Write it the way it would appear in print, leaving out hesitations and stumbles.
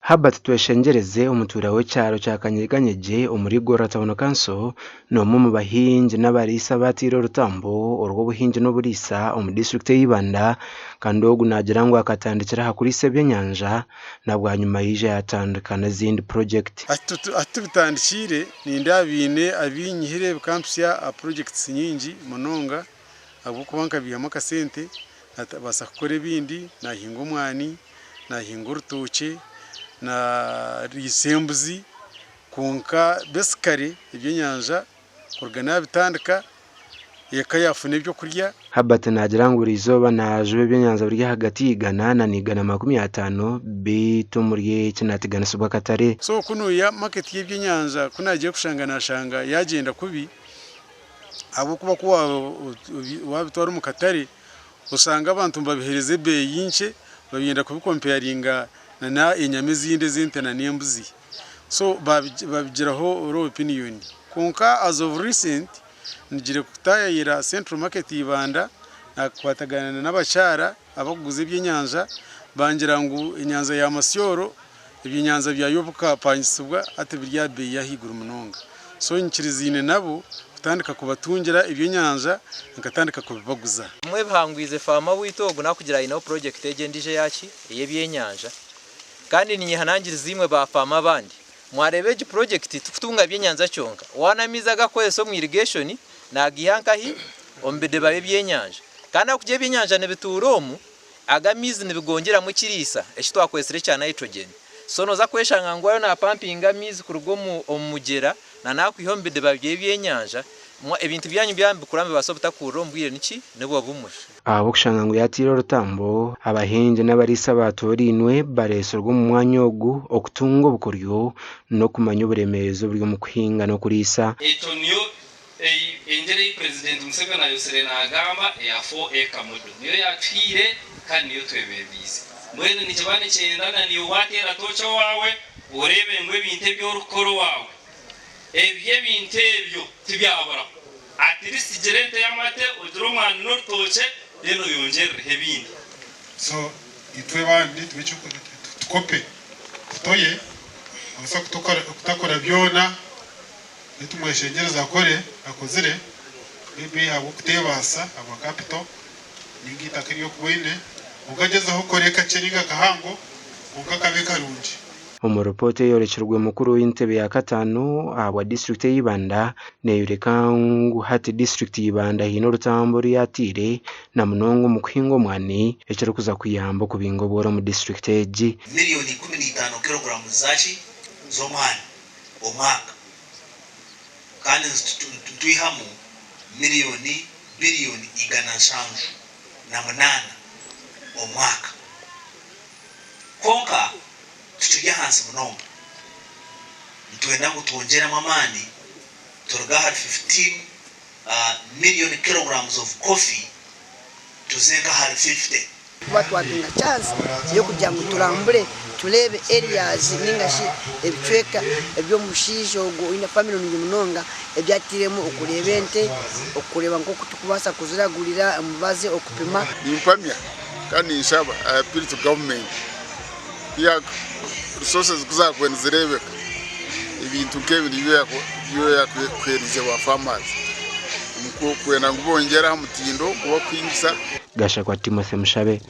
Habat tweshengereze umutura w'ekyaro kya Kanyeganyeje omuri Gorra Town Council n'omwe mu bahingi n'abariisa batiire orutambo orw'obuhingi n'oburiisa omu district y'Ibanda kandi ogu nagira ngu akatandikira aha kuriisa ebyenyanja na bwanyuma yija yatandika n'ezindi project. Atubitandikire nindeeba biine abinyihire bikampusya projects nyingi munonga habw'okuba nkabihamu akasente nabaasa kukora ebindi nahinga omwani nahinga orutookye na risembuzi konka besikare ebyenyanja kuruga nabitandika eka yafuna ebyo kurya. Habat nagira ngu buri izooba najuba ebyenyanja biri hagati y'igana na n'igana 50 bitu muri kinatiganisibwa akatare. So kuno ya market y'ebyenyanja kunagiye kushanga nashanga yagenda kubi habw'okuba kuba wabitwara mu katare usanga abantu babihereze beyi yinche bagenda kubikomparinga na enyama ezindi zinte na n'embuzi, so babigiraho oro opinion konka as of recent nigire kutayira Central Market y'Ibanda nakwatagana n'abachara abaguze ebyenyanja bangira ngu enyanza ya Masyoro ebyenyanza byayoboka panyisibwa ate birya beyi yahiguru munonga, so nkirizine nabo kutandika kubatungira ebyenyanja nkatandika kubibaguza. Mwe bihangwize fama witogo nakugira ino project egendije yaki eyebyenyanja kandi ninyihanangiriza zimwe ba fama bandi mwarebeje project tukutunga byenyanza cyonka wanamiza gakweso mu irrigation nagihankahi ombede babe byenyanja kandi akuje byenyanja ne bituromu agamizi ne bigongera mu kirisa ekitwakwesere cya nitrogen sono za kweshanga ngwayo na pumping amizi kurugo mu omugera na nakwihombede babe byenyanja ebintu byanyu byambi kurambe basobota kurombwire niki nebo bumusha abo kushanga ngo yatira orutambo abahingi n'abariisa batorinwe baresorwa mu mwanya ogu okutunga obukoryo no kumanya oburemezo buri mu kuhinga no kuriisa. Etonyo engere president Museveni ayosere nagamba ya 4 acre model niyo yatwire kandi niyo twebebise mwene nikibane cyendana niyo watera tocho wawe urebe ngwe binte by'orukoro wawe ebye binte ebyo tibyabara atirisi gerente yamate udro mwana n'urutoke rero yongere hebindi so itwe bandi tubicuko tukope tutoye asa kutakora byona nitumweshengereza akore akozire bibi abo kutebasa abo capital ningita kiriyo kuwine ugagezaho koreka keringa kahango ukakabeka runji. Omuripoota eyorekirwe mukuru w'intebe ya katano abwa district y'Ibanda neyureka ngu hati district y'Ibanda hino orutambo ryatire na munongo mu kuhinga omwani ekiri kuza kuyamba kubinga obworo mu district egi. Miliyoni 15 kilograms zaki z'omwani omwaka kandi tuihamu miliyoni biliyoni 508 omwaka konka tutujya hansi munonga ntwenda ngo twongera amani turuga hari 15 million kilograms of coffee tuzenga hari 50 watu wadunga chance yo kugira ngo turambure turebe areas ningashi ebicweka ebyo mushisho go ina family ni munonga ebyatiremo okurebente okureba ngo kutukubasa kuziragurira mubaze okupima impamya kandi nshaba appeal to government ya resources kuzakwenda zirebeka ibintu nk'ebiri byo yakwerije wa farmers muko kwenda ngubongera mutindo kuba kwinjisa Gasha kwa Timothy Mushabe.